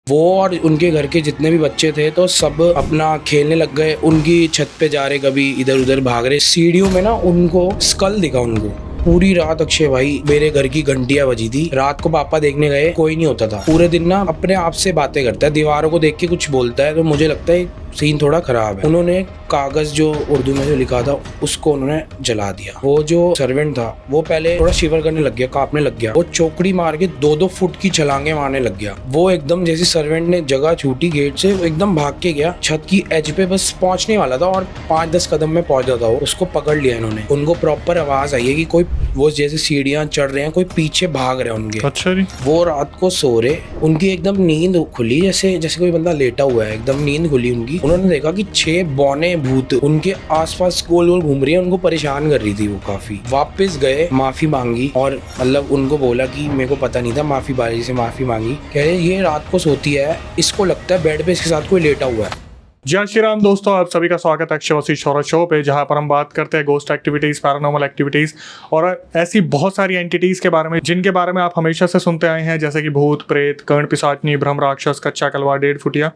वो और उनके घर के जितने भी बच्चे थे तो सब अपना खेलने लग गए। उनकी छत पे जा रहे, कभी इधर उधर भाग रहे। सीढ़ियों में ना उनको स्कल दिखा। उनको पूरी रात अक्षय भाई मेरे घर की घंटियां बजी थी। रात को पापा देखने गए, कोई नहीं होता था। पूरे दिन ना अपने आप से बातें करता है, दीवारों को देख के कुछ बोलता है। तो मुझे लगता है सीन थोड़ा खराब है। उन्होंने कागज जो उर्दू में जो लिखा था उसको उन्होंने जला दिया। वो जो सर्वेंट था वो पहले थोड़ा शिवर करने लग गया, कांपने लग गया। वो चौकड़ी मार के 2-2 फुट की छलांगे मारने लग गया। वो एकदम जैसे सर्वेंट ने जगह छूटी गेट से, वो एकदम भाग के गया। छत की एज पे बस पहुंचने वाला था और 5-10 कदम में पहुंचा था वो। उसको पकड़ लिया इन्होंने। उनको प्रॉपर आवाज आई है कि कोई वो जैसे सीढ़ियां चढ़ रहे हैं, कोई पीछे भाग रहे हैं उनके। अच्छा जी। वो रात को सो रहे, उनकी एकदम नींद खुली, जैसे जैसे कोई बंदा लेटा हुआ है, एकदम नींद खुली उनकी। उन्होंने देखा कि 6 बौने भूत उनके आसपास गोल गोल घूम रही है, उनको परेशान कर रही थी वो काफी। वापस गए, माफी मांगी और मतलब उनको बोला कि मेरे को पता नहीं था, माफी बारी से माफी मांगी। कह रहे ये रात को सोती है, इसको लगता है बेड पे इसके साथ कोई लेटा हुआ है। जय श्री राम दोस्तों, आप सभी का स्वागत है अक्षय वसीश शौर्य शो पे, जहां पर हम बात करते हैं गोस्ट एक्टिविटीज़, पैरानॉर्मल एक्टिविटीज़ और ऐसी बहुत सारी एंटिटीज़ के बारे में जिनके बारे में आप हमेशा से सुनते आए हैं, जैसे कि भूत, प्रेत, कर्ण पिशाचनी, ब्रह्म राक्षस, कच्चा कलवा, 1.5 फुटिया।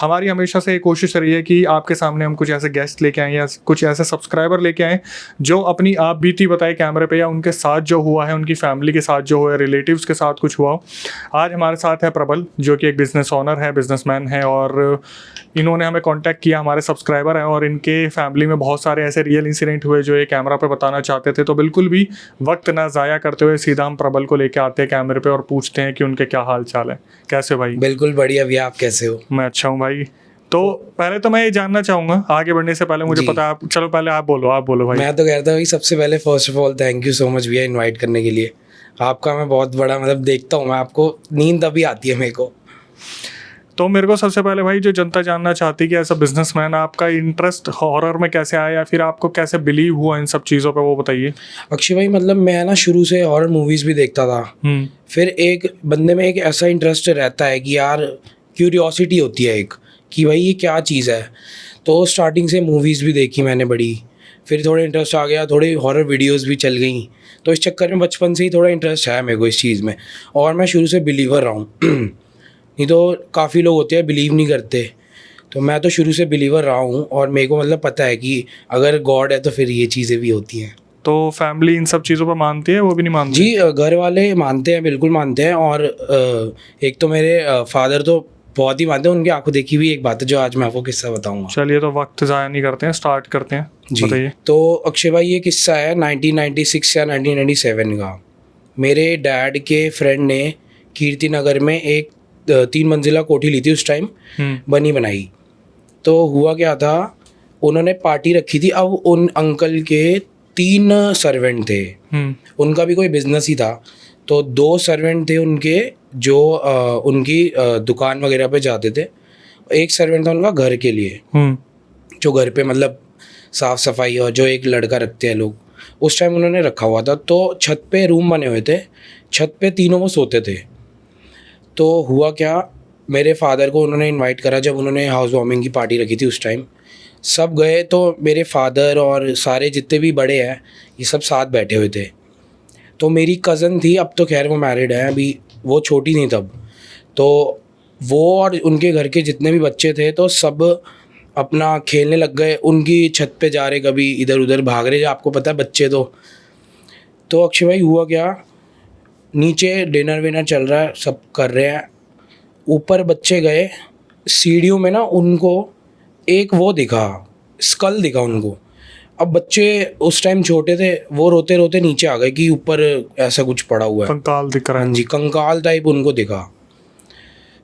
हमारी हमेशा से कोशिश रही है कि आपके सामने हम कुछ ऐसे गेस्ट लेके आएँ या कुछ ऐसे सब्सक्राइबर लेके आएँ जो अपनी आप बीती बताए कैमरे पर, या उनके साथ जो हुआ है, उनकी फैमिली के साथ जो हुआ है, रिलेटिव्स के साथ कुछ हुआ हो। आज हमारे साथ है प्रबल, जो कि एक बिजनेस ऑनर है, बिजनेसमैन है, और इन्होंने हमें कांटेक्ट किया, हमारे सब्सक्राइबर हैं, और इनके फैमिली में बहुत सारे ऐसे रियल इंसिडेंट हुए जो ये कैमरा पे बताना चाहते थे। तो बिल्कुल भी वक्त ना ज़ाया करते हुए सीधा हम प्रबल को लेके आते हैं कैमरे पे और पूछते हैं कि उनके क्या हाल चाल है। कैसे हो भाई? बिल्कुल बढ़िया भैया, आप कैसे हो? मैं अच्छा हूँ भाई। तो पहले तो मैं ये जानना चाहूँगा, आगे बढ़ने से पहले, मुझे पता है आप, चलो पहले आप बोलो भाई। मैं तो कहता हूँ सबसे पहले first of all thank you so much भैया इनवाइट करने के लिए। आपका मैं बहुत बड़ा मतलब देखता हूँ मैं आपको, नींद अभी आती है मेरे को। तो मेरे को सबसे पहले भाई जो जनता जानना चाहती है कि एज अ बिजनेसमैन आपका इंटरेस्ट हॉरर में कैसे आया, या फिर आपको कैसे बिलीव हुआ इन सब चीज़ों पे, वो बताइए। अक्षय भाई मतलब मैं ना शुरू से हॉरर मूवीज़ भी देखता था। फिर एक बंदे में एक ऐसा इंटरेस्ट रहता है कि यार क्यूरियोसिटी होती है एक, कि भाई ये क्या चीज़ है। तो स्टार्टिंग से मूवीज़ भी देखी मैंने बड़ी, फिर थोड़ा इंटरेस्ट आ गया, थोड़ी हॉरर वीडियोज़ भी चल गई। तो इस चक्कर में बचपन से ही थोड़ा इंटरेस्ट है मेरे को इस चीज़ में, और मैं शुरू से बिलीवर रहा हूँ। नहीं तो काफ़ी लोग होते हैं बिलीव नहीं करते, तो मैं तो शुरू से बिलीवर रहा हूँ। और मेरे को मतलब पता है कि अगर गॉड है तो फिर ये चीज़ें भी होती हैं। तो फैमिली इन सब चीज़ों पर मानती है, वो भी नहीं मानती? जी, घर वाले मानते हैं, बिल्कुल मानते हैं। और एक तो मेरे फादर तो बहुत ही मानते हैं। उनकी आंखों देखी हुई एक बात है जो आज मैं आपको किस्सा बताऊंगा। चलिए, तो वक्त ज़ाया नहीं करते हैं, स्टार्ट करते हैं। जी बताइए। तो अक्षय भाई ये किस्सा है 1996 या 1997 का। मेरे डैड के फ्रेंड ने कीर्ति नगर में एक 3 मंजिला कोठी ली थी उस टाइम, बनी बनाई। तो हुआ क्या था, उन्होंने पार्टी रखी थी। अब उन अंकल के 3 सर्वेंट थे, उनका भी कोई बिजनेस ही था। तो 2 सर्वेंट थे उनके जो उनकी दुकान वगैरह पे जाते थे। एक सर्वेंट था उनका घर के लिए, जो घर पे मतलब साफ़ सफाई, और जो एक लड़का रखते हैं लोग, उस टाइम उन्होंने रखा हुआ था। तो छत पे रूम बने हुए थे, छत पे तीनों वो सोते थे। तो हुआ क्या, मेरे फादर को उन्होंने इनवाइट करा जब उन्होंने हाउस वार्मिंग की पार्टी रखी थी उस टाइम। सब गए, तो मेरे फादर और सारे जितने भी बड़े हैं ये सब साथ बैठे हुए थे। तो मेरी कज़न थी, अब तो खैर वो मैरिड है, अभी वो छोटी थी तब। तो वो और उनके घर के जितने भी बच्चे थे तो सब अपना खेलने लग गए। उनकी छत पे जा रहे, कभी इधर उधर भाग रहे, आपको पता है बच्चे। तो अक्षय भाई हुआ क्या, नीचे डिनर विनर चल रहा है, सब कर रहे हैं। ऊपर बच्चे गए, सीढ़ियों में ना उनको एक वो दिखा, स्कल दिखा उनको। अब बच्चे उस टाइम छोटे थे, वो रोते रोते नीचे आ गए कि ऊपर ऐसा कुछ पड़ा हुआ है, कंकाल दिख रहा है। हाँ जी, कंकाल टाइप उनको दिखा।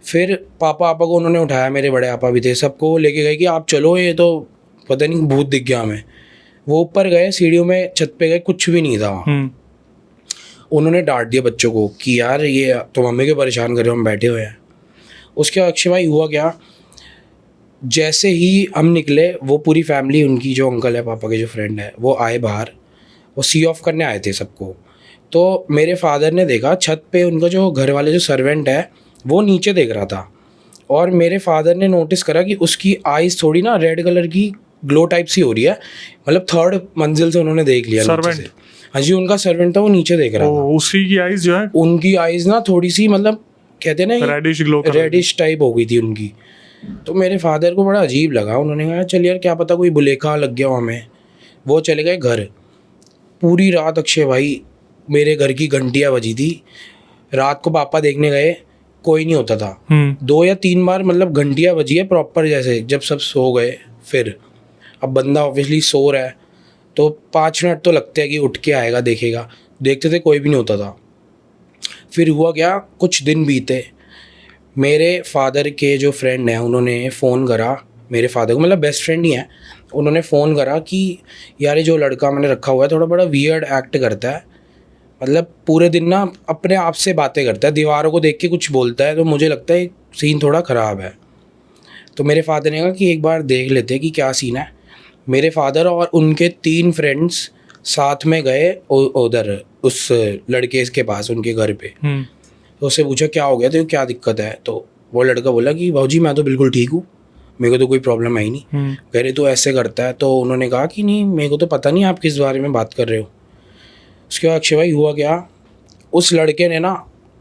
फिर पापा को उन्होंने उठाया, मेरे बड़े पापा भी थे, सबको लेके गए कि आप चलो, ये तो पता नहीं भूत दिख गया हमें। वो ऊपर गए, सीढ़ियों में छत पे गए, कुछ भी नहीं था वहाँ। उन्होंने डांट दिया बच्चों को कि यार ये तो मम्मी को परेशान कर रहे हो, हम बैठे हुए हैं। उसके बाद अक्षय भाई हुआ क्या, जैसे ही हम निकले, वो पूरी फैमिली, उनकी जो अंकल है, पापा के जो फ्रेंड है, वो आए बाहर, वो सी ऑफ करने आए थे सबको। तो मेरे फादर ने देखा छत पे उनका जो घर वाले जो सर्वेंट है वो नीचे देख रहा था। और मेरे फादर ने नोटिस करा कि उसकी आइज़ थोड़ी ना रेड कलर की ग्लो टाइप सी हो रही है, मतलब 3rd मंजिल से उन्होंने देख लिया नीचे से। हाँ जी, उनका सर्वेंट था, वो नीचे देख रहा था। उसी की आइज़ जो है, उनकी आइज़ ना थोड़ी सी मतलब कहते हैं ना रेडिश ग्लो रेडिश टाइप हो गई थी उनकी। तो मेरे फादर को बड़ा अजीब लगा, उन्होंने कहा चल यार क्या पता कोई बुलेखा लग गया हो हमें। वो चले गए घर। पूरी रात अक्षय भाई मेरे घर की घंटियाँ बजी थी। रात को पापा देखने गए, कोई नहीं होता था। 2 या 3 बार मतलब घंटियाँ बजी है प्रॉपर, जैसे जब सब सो गए। फिर अब बंदा ऑब्वियसली सो रहा है तो 5 मिनट तो लगते हैं कि उठ के आएगा देखेगा। देखते थे कोई भी नहीं होता था। फिर हुआ क्या, कुछ दिन बीते, मेरे फादर के जो फ्रेंड हैं उन्होंने फ़ोन करा मेरे फादर को, मतलब बेस्ट फ्रेंड ही है। उन्होंने फ़ोन करा कि यार ये जो लड़का मैंने रखा हुआ है थोड़ा बड़ा वियर्ड एक्ट करता है, मतलब पूरे दिन ना अपने आप से बातें करता है, दीवारों को देख के कुछ बोलता है, तो मुझे लगता है सीन थोड़ा ख़राब है। तो मेरे फादर ने कहा कि एक बार देख लेते हैं कि क्या सीन है। मेरे फादर और उनके 3 फ्रेंड्स साथ में गए उधर उस लड़के के पास, उनके घर पे। तो उससे पूछा क्या हो गया, तो क्या दिक्कत है। तो वो लड़का बोला कि भाऊजी मैं तो बिल्कुल ठीक हूँ, मेरे को तो कोई प्रॉब्लम है ही नहीं। कह रहे तो ऐसे करता है। तो उन्होंने कहा कि नहीं मेरे को तो पता नहीं आप किस बारे में बात कर रहे हो। उसके बाद अक्षय भाई हुआ क्या, उस लड़के ने ना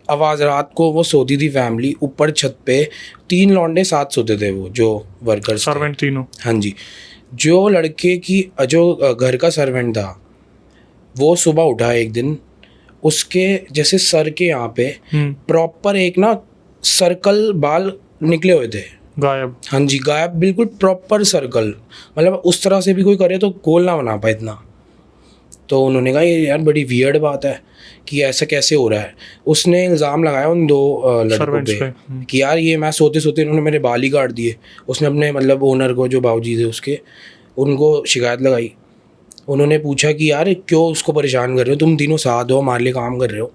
आवाज़, रात को वो सोती थी फैमिली ऊपर छत पे, 3 लौंडे साथ सोते थे, वो जो वर्कर्स सर्वेंट तीनों। हाँ जी। जो लड़के की जो घर का सर्वेंट था वो सुबह उठा एक दिन, उसके जैसे सर के यहाँ पे प्रॉपर एक ना सर्कल बाल निकले हुए थे, गायब। हाँ जी गायब, बिल्कुल प्रॉपर सर्कल, मतलब उस तरह से भी कोई करे तो गोल ना बना पाए इतना। तो उन्होंने कहा ये यार बड़ी वियर्ड बात है कि ऐसा कैसे हो रहा है। उसने इल्ज़ाम लगाया उन 2 लड़कों पे कि यार ये मैं सोते सोते इन्होंने मेरे बाल ही काट दिए। उसने अपने मतलब ओनर को, जो बाबूजी थे उसके, उनको शिकायत लगाई। उन्होंने पूछा कि यार क्यों उसको परेशान कर रहे हो, तुम तीनों साथ हो, हमारे लिए काम कर रहे हो।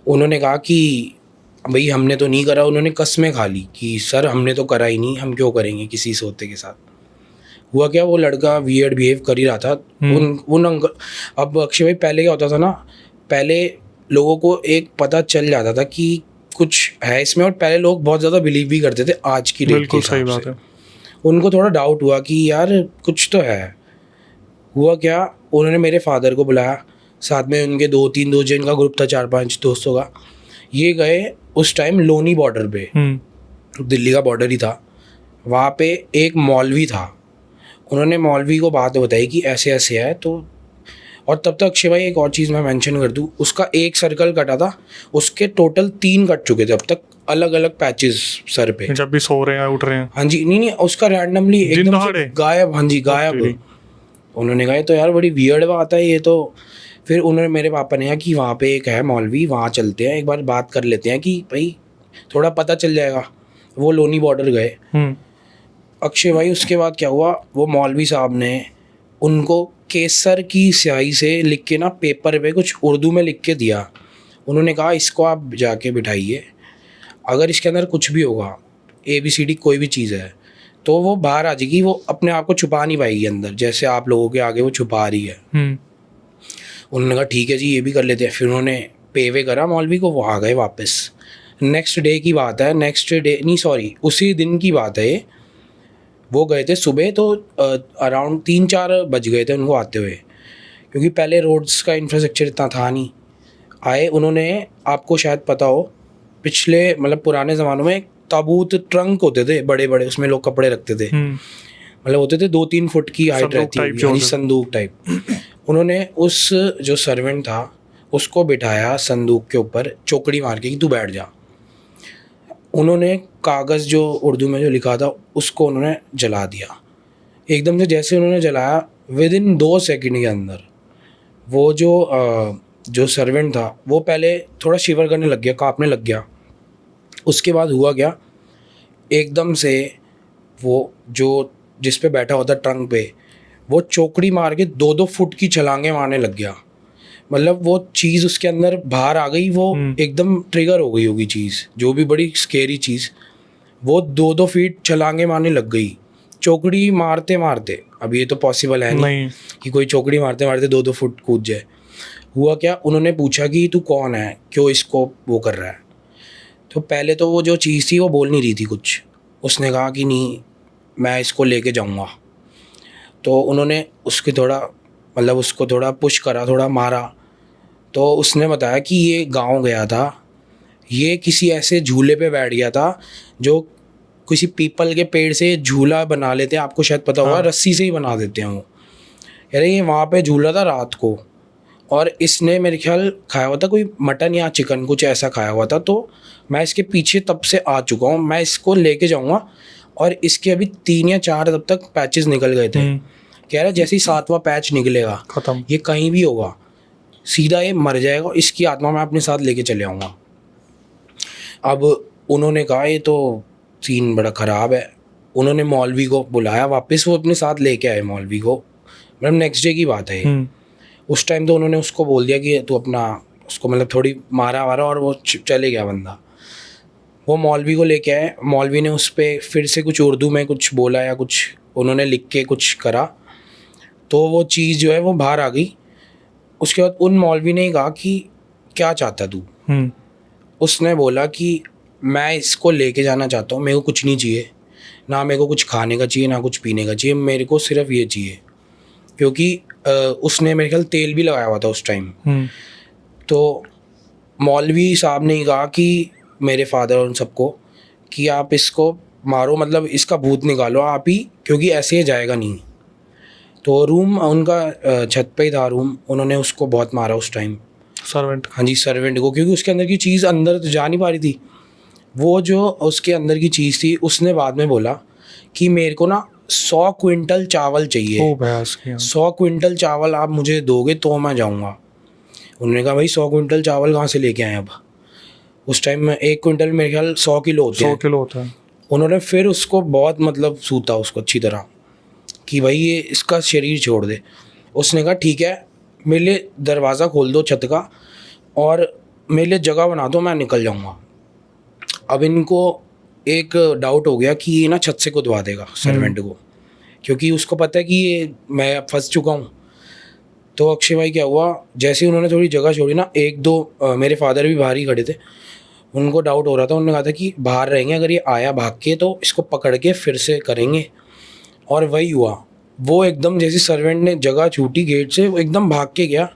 उन्होंने कहा कि भाई हमने तो नहीं करा। उन्होंने कसमें खा ली कि सर हमने तो करा ही नहीं, हम क्यों करेंगे किसी सोते के साथ। हुआ क्या, वो लड़का वियर्ड बिहेव कर ही रहा था। उन अंकल, अब अक्षय भाई पहले क्या होता था ना, पहले लोगों को एक पता चल जाता था कि कुछ है इसमें, और पहले लोग बहुत ज़्यादा बिलीव भी करते थे आज की डेट के हिसाब से। उनको थोड़ा डाउट हुआ कि यार कुछ तो है। हुआ क्या, उन्होंने मेरे फादर को बुलाया, साथ में उनके 2-3 दोस्त, जिनका ग्रुप था 4-5 दोस्तों का। ये गए उस टाइम लोनी बॉर्डर पे, दिल्ली का बॉर्डर ही था, वहाँ पे एक मौलवी था। उन्होंने मौलवी को बात बताई कि ऐसे ऐसे है। तो और तब तक अक्षय भाई एक और चीज़ मैं मेंशन कर दूँ, उसका एक सर्कल कटा था, उसके टोटल 3 कट चुके थे अब तक, अलग अलग पैचेस सर पे, जब भी सो रहे हैं उठ रहे हैं। हाँ जी, नहीं उसका रैंडमली एकदम से गायब, हाँ जी गायब। उन्होंने कहा तो यार बड़ी वियर्ड बात है ये तो। फिर उन्होंने, मेरे पापा ने कहा कि वहाँ पे एक है मौलवी, वहाँ चलते हैं, एक बार बात कर लेते हैं कि भाई थोड़ा पता चल जाएगा। वो लोनी बॉर्डर गए। अक्षय भाई उसके बाद क्या हुआ, वो मौलवी साहब ने उनको केसर की स्याही से लिख के ना पेपर पे कुछ उर्दू में लिख के दिया। उन्होंने कहा इसको आप जाके बिठाइए, अगर इसके अंदर कुछ भी होगा, ABCD कोई भी चीज़ है, तो वो बाहर आ जाएगी, वो अपने आप को छुपा नहीं पाएगी अंदर, जैसे आप लोगों के आगे वो छुपा रही है। उन्होंने कहा ठीक है जी ये भी कर लेते हैं। फिर उन्होंने पेवे करा मौलवी को, वो आ गए वापस। नेक्स्ट डे की बात है, नेक्स्ट डे नहीं सॉरी उसी दिन की बात है। वो गए थे सुबह, तो अराउंड 3-4 बज गए थे उनको आते हुए, क्योंकि पहले रोड्स का इंफ्रास्ट्रक्चर इतना था नहीं। आए उन्होंने, आपको शायद पता हो, पिछले मतलब पुराने ज़मानों में ताबूत ट्रंक होते थे बड़े बड़े, उसमें लोग कपड़े रखते थे, मतलब होते थे 2-3 फुट की हाइट रहती है, संदूक टाइप। उन्होंने उस जो सर्वेंट था उसको बिठाया संदूक के ऊपर, चौकड़ी मार के कि तू बैठ जा। उन्होंने कागज़ जो उर्दू में जो लिखा था उसको उन्होंने जला दिया एकदम से। जैसे उन्होंने जलाया, विदिन 2 सेकंड के अंदर वो जो सर्वेंट था वो पहले थोड़ा शिवर करने लग गया, काँपने लग गया। उसके बाद हुआ क्या, एकदम से वो जो जिस पे बैठा होता ट्रंक पे, वो चौकड़ी मार के 2-2 फुट की छलांगे मारने लग गया। मतलब वो चीज़ उसके अंदर बाहर आ गई, वो एकदम ट्रिगर हो गई होगी चीज़, जो भी बड़ी स्केरी चीज़। वो 2-2 फीट छलांगे मारने लग गई चौकड़ी मारते मारते। अब ये तो पॉसिबल है नहीं कि कोई चौकड़ी मारते मारते 2-2 फुट कूद जाए। हुआ क्या, उन्होंने पूछा कि तू कौन है, क्यों इसको वो कर रहा है। तो पहले तो वो जो चीज़ थी वो बोल नहीं रही थी कुछ। उसने कहा कि नहीं मैं इसको लेके जाऊंगा। तो उन्होंने उसके थोड़ा मतलब उसको थोड़ा पुश करा, थोड़ा मारा। तो उसने बताया कि ये गांव गया था, ये किसी ऐसे झूले पे बैठ गया था जो किसी पीपल के पेड़ से झूला बना लेते हैं, आपको शायद पता होगा, रस्सी से ही बना देते हैं वो। यार ये वहाँ पे झूल रहा था रात को, और इसने मेरे ख्याल खाया हुआ था कोई मटन या चिकन, कुछ ऐसा खाया हुआ था। तो मैं इसके पीछे तब से आ चुका हूँ, मैं इसको लेके जाऊँगा। और इसके अभी 3 या 4 तब तक पैचेस निकल गए थे। कह रहा है जैसे ही 7वां पैच निकलेगा खत्म, ये कहीं भी होगा, सीधा ये मर जाएगा, इसकी आत्मा मैं अपने साथ लेके चले आऊँगा। अब उन्होंने कहा ये तो सीन बड़ा ख़राब है। उन्होंने मौलवी को बुलाया वापस, वो अपने साथ लेके आए मौलवी को, मतलब नेक्स्ट डे की बात है ये। उस टाइम तो उन्होंने उसको बोल दिया कि तू अपना, उसको मतलब थोड़ी मारा वारा और वो चले गया बंदा। वो मौलवी को लेके आए, मौलवी ने उस पर फिर से कुछ उर्दू में कुछ बोला या कुछ उन्होंने लिख के कुछ करा, तो वो चीज़ जो है वो बाहर आ गई। उसके बाद उन मौलवी ने ही कहा कि क्या चाहता तू। उसने बोला कि मैं इसको लेके जाना चाहता हूँ, मेरे को कुछ नहीं चाहिए, ना मेरे को कुछ खाने का चाहिए ना कुछ पीने का चाहिए, मेरे को सिर्फ ये चाहिए। क्योंकि उसने मेरे ख्याल तेल भी लगाया हुआ था उस टाइम। तो मौलवी साहब ने कहा कि मेरे फादर और उन सबको कि आप इसको मारो, मतलब इसका भूत निकालो आप ही, क्योंकि ऐसे ही जाएगा नहीं। तो रूम उनका छत पे ही था रूम, उन्होंने उसको बहुत मारा उस टाइम, सर्वेंट। हाँ जी, सर्वेंट को, क्योंकि उसके अंदर की चीज़ अंदर तो जा नहीं पा रही थी। वो जो उसके अंदर की चीज़ थी, उसने बाद में बोला कि मेरे को ना 100 क्विंटल चावल चाहिए, 100 क्विंटल चावल आप मुझे दोगे तो मैं जाऊँगा। उन्होंने कहा भाई 100 क्विंटल चावल कहाँ से लेके आए अब। उस टाइम में 1 क्विंटल मेरे ख्याल 100 किलो होते हैं। 100 किलो होता है। उन्होंने फिर उसको बहुत मतलब सूता उसको अच्छी तरह कि भाई ये इसका शरीर छोड़ दे। उसने कहा ठीक है, मेरे लिए दरवाज़ा खोल दो छत का और मेरे लिए जगह बना दो, मैं निकल जाऊँगा। अब इनको एक डाउट हो गया कि ये ना छत से कूदवा देगा सर्वेंट को, क्योंकि उसको पता है कि ये मैं फंस चुका हूँ। तो अक्षय भाई क्या हुआ, जैसे ही उन्होंने थोड़ी जगह छोड़ी ना, 1-2 मेरे फादर भी बाहर ही खड़े थे, उनको डाउट हो रहा था। उन्होंने कहा था कि बाहर रहेंगे, अगर ये आया भाग के तो इसको पकड़ के फिर से करेंगे। और वही हुआ, वो एकदम जैसे सर्वेंट ने जगह छूटी गेट से, वो एकदम भाग के गया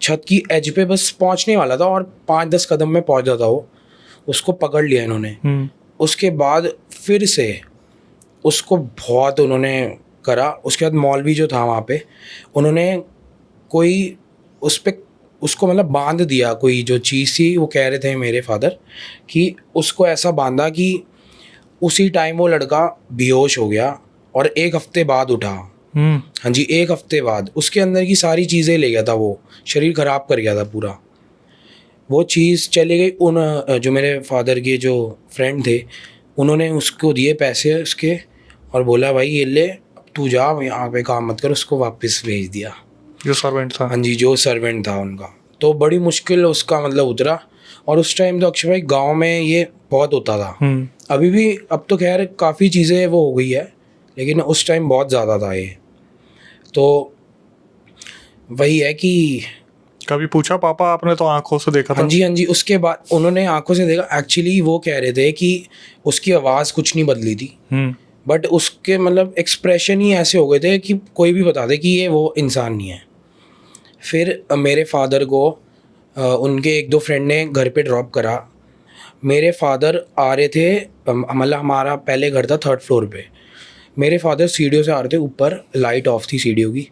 छत की एज पे, बस पहुंचने वाला था और 5-10 कदम में पहुंच जाता वो। उसको पकड़ लिया इन्होंने। उसके बाद फिर से उसको बहुत उन्होंने करा। उसके बाद मौलवी जो था वहाँ पे, उन्होंने कोई उस पर उसको मतलब बांध दिया, कोई जो चीज़ थी, वो कह रहे थे मेरे फादर कि उसको ऐसा बांधा कि उसी टाइम वो लड़का बेहोश हो गया और 1 हफ्ते बाद उठा। हाँ जी, 1 हफ्ते बाद उसके अंदर की सारी चीज़ें ले गया था, वो शरीर ख़राब कर गया था पूरा। वो चीज़ चली गई। उन जो मेरे फादर के जो फ्रेंड थे, उन्होंने उसको दिए पैसे उसके और बोला भाई ये ले, तू जा यहाँ पे काम मत कर, उसको वापस भेज दिया। जो सर्वेंट था, हाँ जी, जो सर्वेंट था उनका। तो बड़ी मुश्किल उसका मतलब उतरा। और उस टाइम तो अक्षय भाई गांव में ये बहुत होता था। अभी भी, अब तो खैर काफ़ी चीज़ें वो हो गई है, लेकिन उस टाइम बहुत ज़्यादा था ये। तो वही है कि कभी पूछा पापा आपने तो आंखों से देखा था? हाँ जी, उसके बाद उन्होंने आंखों से देखा। एक्चुअली वो कह रहे थे कि उसकी आवाज़ कुछ नहीं बदली थी, बट उसके मतलब एक्सप्रेशन ही ऐसे हो गए थे कि कोई भी बता दे कि ये वो इंसान नहीं है। फिर मेरे फादर को उनके 1-2 फ्रेंड ने घर पे ड्रॉप करा। मेरे फादर आ रहे थे, मतलब हमारा पहले घर था 3rd फ्लोर पे। मेरे फादर सीढ़ियों से आ रहे थे ऊपर, लाइट ऑफ थी सीढ़ियों की।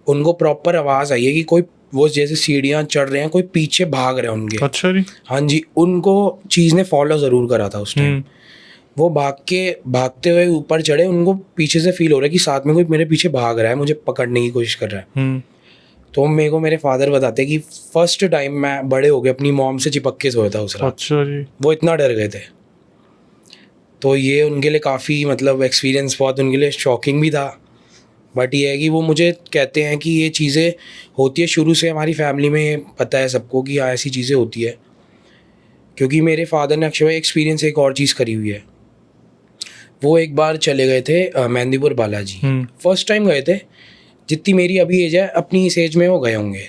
उनको प्रॉपर आवाज़ आई है कि कोई, वो जैसे सीढ़ियाँ चढ़ रहे हैं, कोई पीछे भाग रहे हैं उनके। अच्छा जी। हाँ जी, उनको चीज़ ने फॉलो ज़रूर करा था उस टाइम। वो भागते हुए ऊपर चढ़े, उनको पीछे से फील हो रहा है कि साथ में कोई मेरे पीछे भाग रहा है, मुझे पकड़ने की कोशिश कर रहा है। तो मेरे को मेरे फादर बताते कि फर्स्ट टाइम मैं बड़े हो गए अपनी मॉम से चिपक के सोया था उस रात। अच्छा जी। वो इतना डर गए थे। तो ये उनके लिए काफ़ी मतलब एक्सपीरियंस बहुत उनके लिए शॉकिंग भी था। बट ये है कि वो मुझे कहते हैं कि ये चीज़ें होती है शुरू से, हमारी फैमिली में पता है सबको कि हाँ ऐसी चीज़ें होती है। क्योंकि मेरे फादर ने अक्षय एक्सपीरियंस एक और चीज़ करी हुई है। वो एक बार चले गए थे मेहंदीपुर बालाजी, फर्स्ट टाइम गए थे। जितनी मेरी अभी एज है, अपनी इस एज में वो गए होंगे।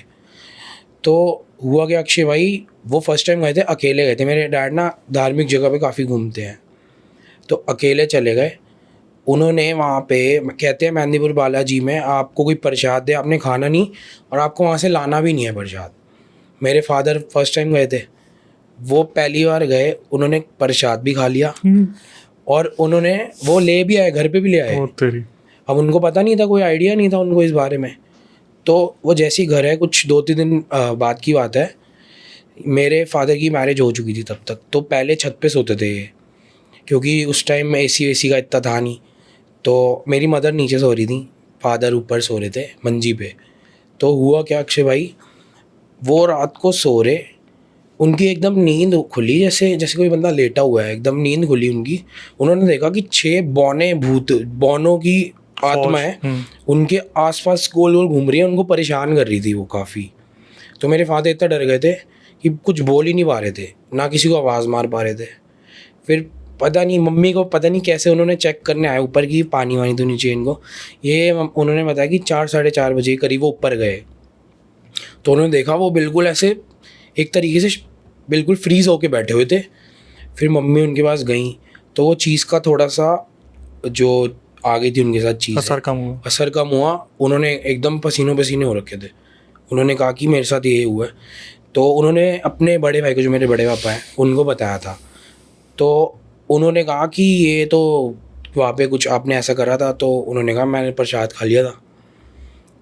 तो हुआ क्या अक्षय भाई, वो फर्स्ट टाइम गए थे, अकेले गए थे। मेरे डैड ना धार्मिक जगह पे काफ़ी घूमते हैं, तो अकेले चले गए। उन्होंने वहाँ पे कहते हैं मेहंदीपुर बालाजी में आपको कोई प्रसाद दे, आपने खाना नहीं और आपको वहाँ से लाना भी नहीं है प्रसाद। मेरे फादर फर्स्ट टाइम गए थे, वो पहली बार गए, उन्होंने प्रसाद भी खा लिया और उन्होंने वो ले भी आए, घर पे भी ले आए। ओ तेरी। अब उनको पता नहीं था, कोई आइडिया नहीं था उनको इस बारे में। तो वो जैसे ही घर है, कुछ 2-3 दिन बाद की बात है, मेरे फादर की मैरिज हो चुकी थी तब तक। तो पहले छत पे सोते थे ये, क्योंकि उस टाइम में एसी वेसी का इतना था नहीं। तो मेरी मदर नीचे सो रही थी, फादर ऊपर सो रहे थे मंजी पे। तो हुआ क्या अक्षय भाई, वो रात को सो रहे, उनकी एकदम नींद खुली, जैसे जैसे कोई बंदा लेटा हुआ है, एकदम नींद खुली उनकी। उन्होंने देखा कि 6 बौने भूत, बौनों की आत्मा है, उनके आसपास गोल गोल घूम रही है, उनको परेशान कर रही थी वो काफ़ी। तो मेरे फादर इतना डर गए थे कि कुछ बोल ही नहीं पा रहे थे, ना किसी को आवाज़ मार पा रहे थे। फिर पता नहीं, मम्मी को पता नहीं कैसे उन्होंने चेक करने आए ऊपर की पानी वानी तो नीचे इनको, ये उन्होंने बताया कि 4-4:30 बजे के करीब वो ऊपर गए। तो उन्होंने देखा वो बिल्कुल ऐसे एक तरीके से बिल्कुल फ्रीज़ होके बैठे हुए थे। फिर मम्मी उनके पास गई, तो वो चीज़ का थोड़ा सा जो आ गई थी उनके साथ चीज़, असर कम हुआ। उन्होंने एकदम पसीनों पसीने हो रखे थे। उन्होंने कहा कि मेरे साथ ये हुआ है। तो उन्होंने अपने बड़े भाई को, जो मेरे बड़े पापा हैं, उनको बताया था। तो उन्होंने कहा कि ये तो वहाँ पे कुछ आपने ऐसा करा था। तो उन्होंने कहा मैंने प्रसाद खा लिया था।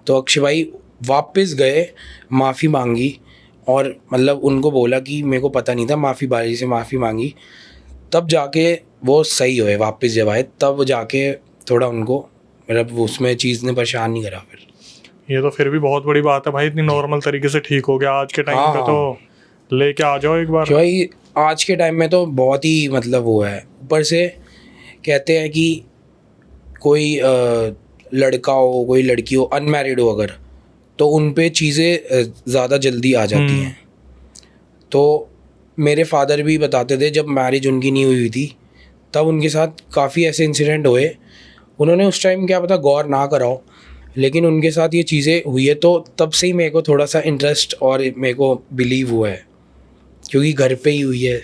तो अक्षय भाई वापस गए, माफ़ी मांगी और मतलब उनको बोला कि मेरे को पता नहीं था, माफ़ी बारी से माफ़ी मांगी। तब जाके वो सही हुए, वापस जब आए तब जाके थोड़ा उनको मतलब उसमें चीज़ ने परेशान नहीं करा। फिर ये तो फिर भी बहुत बड़ी बात है भाई, इतनी नॉर्मल तरीके से ठीक हो गया। आज के टाइम पे तो लेके आ जाओ एक बार भाई, आज के टाइम में तो बहुत ही मतलब वो है। ऊपर से कहते हैं कि कोई लड़का हो, कोई लड़की हो, अनमैरिड हो अगर, तो उन पे चीज़ें ज़्यादा जल्दी आ जाती हैं। तो मेरे फादर भी बताते थे, जब मैरिज उनकी नहीं हुई थी तब उनके साथ काफ़ी ऐसे इंसिडेंट हुए। उन्होंने उस टाइम क्या पता गौर ना कराओ, लेकिन उनके साथ ये चीज़ें हुई है। तो तब से ही मेरे को थोड़ा सा इंटरेस्ट और मेरे को बिलीव हुआ है, क्योंकि घर पे ही हुई है।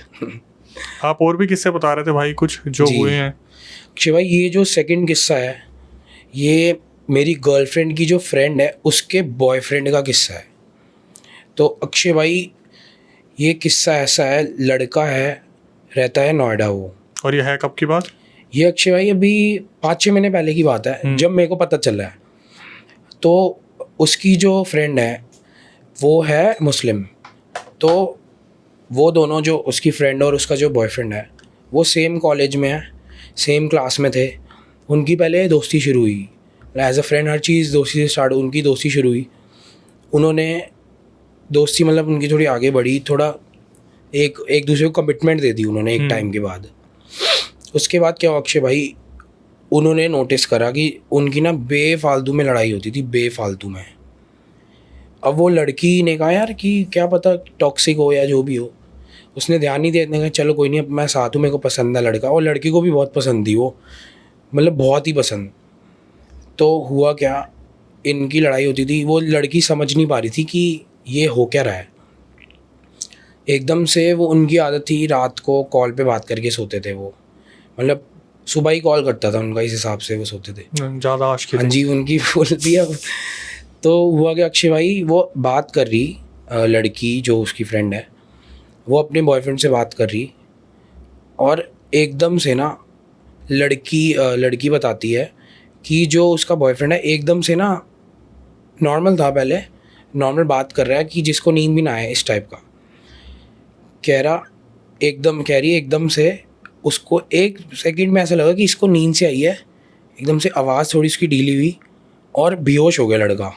आप और भी किस्से बता रहे थे भाई कुछ जो हुए हैं। अक्षय भाई, ये जो सेकंड किस्सा है, ये मेरी गर्लफ्रेंड की जो फ्रेंड है उसके बॉयफ्रेंड का किस्सा है। तो अक्षय भाई, ये किस्सा ऐसा है, लड़का है, रहता है नोएडा वो। और ये है कब की बात? ये अक्षय भाई अभी 5-6 महीने पहले की बात है, जब मेरे को पता चला है। तो उसकी जो फ्रेंड है वो है मुस्लिम। तो वो दोनों, जो उसकी फ्रेंड और उसका जो बॉयफ्रेंड है, वो सेम कॉलेज में है, सेम क्लास में थे। उनकी पहले दोस्ती शुरू हुई, एज अ फ्रेंड हर चीज़ दोस्ती से स्टार्ट, उनकी दोस्ती शुरू हुई। उन्होंने दोस्ती मतलब उनकी थोड़ी आगे बढ़ी, थोड़ा एक दूसरे को कमिटमेंट दे दी उन्होंने एक टाइम के बाद। उसके बाद क्या हुआ अक्षय भाई, उन्होंने नोटिस करा कि उनकी ना बेफालतू में लड़ाई होती थी, बेफालतू में। अब वो लड़की ने कहा यार कि क्या पता टॉक्सिक हो या जो भी हो, उसने ध्यान नहीं देने का, चलो कोई नहीं, अब मैं साथ हूँ, मेरे को पसंद है लड़का। और लड़की को भी बहुत पसंद थी वो, मतलब बहुत ही पसंद। तो हुआ क्या, इनकी लड़ाई होती थी, वो लड़की समझ नहीं पा रही थी कि ये हो क्या रहा है। एकदम से वो, उनकी आदत थी रात को कॉल पे बात करके सोते थे वो, मतलब सुबह ही कॉल करता था उनका, इस हिसाब से वो सोते थे। ज़्यादा आशिकी हाँ जी, उनकी बोलती है। तो हुआ कि अक्षय भाई, वो बात कर रही, लड़की जो उसकी फ्रेंड है, वो अपने बॉयफ्रेंड से बात कर रही, और एकदम से ना लड़की बताती है कि जो उसका बॉयफ्रेंड है एकदम से ना, नॉर्मल था पहले, नॉर्मल बात कर रहा है कि जिसको नींद भी ना आए, इस टाइप का कह रही एकदम से उसको 1 सेकंड में ऐसा लगा कि इसको नींद से आई है। एकदम से आवाज़ थोड़ी उसकी ढीली हुई और बेहोश हो गया लड़का।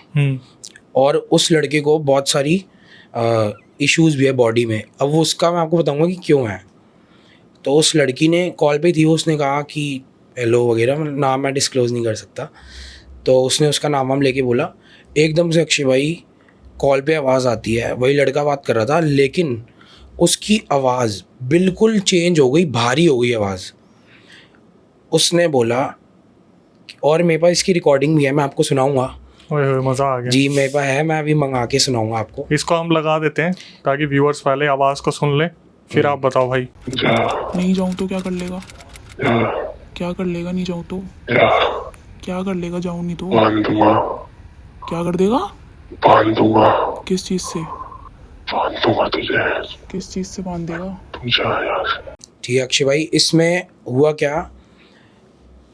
और उस लड़के को बहुत सारी इश्यूज़ भी है बॉडी में। अब वो उसका मैं आपको बताऊंगा कि क्यों है। तो उस लड़की ने कॉल पे थी, उसने कहा कि हेलो वगैरह, नाम मैं डिस्क्लोज़ नहीं कर सकता। तो उसने उसका नाम लेके बोला। एकदम से अक्षय भाई कॉल पे आवाज़ आती है, वही लड़का बात कर रहा था, लेकिन उसकी आवाज़ बिल्कुल चेंज हो गई, भारी हो गई आवाज़। उसने बोला, और मेरे पास इसकी रिकॉर्डिंग भी है, मैं आपको सुनाऊंगा। मज़ा आ गया जी, मेरे पास है, मैं अभी मंगा के सुनाऊंगा आपको। इसको हम लगा देते हैं ताकि व्यूअर्स पहले आवाज़ को सुन लें, फिर आप बताओ भाई। नहीं जाऊँ तो क्या कर लेगा? क्या कर लेगा नहीं जाऊँ तो? क्या कर लेगा जाऊँ नहीं तो? बांध दूंगा। क्या कर देगा? बांध दूंगा। किस चीज़ से? बांध दूंगा तुझे, किस चीज़ से बांध देगा? तुम जा यहाँ से। ठीक है अक्षय भाई, इसमें हुआ क्या,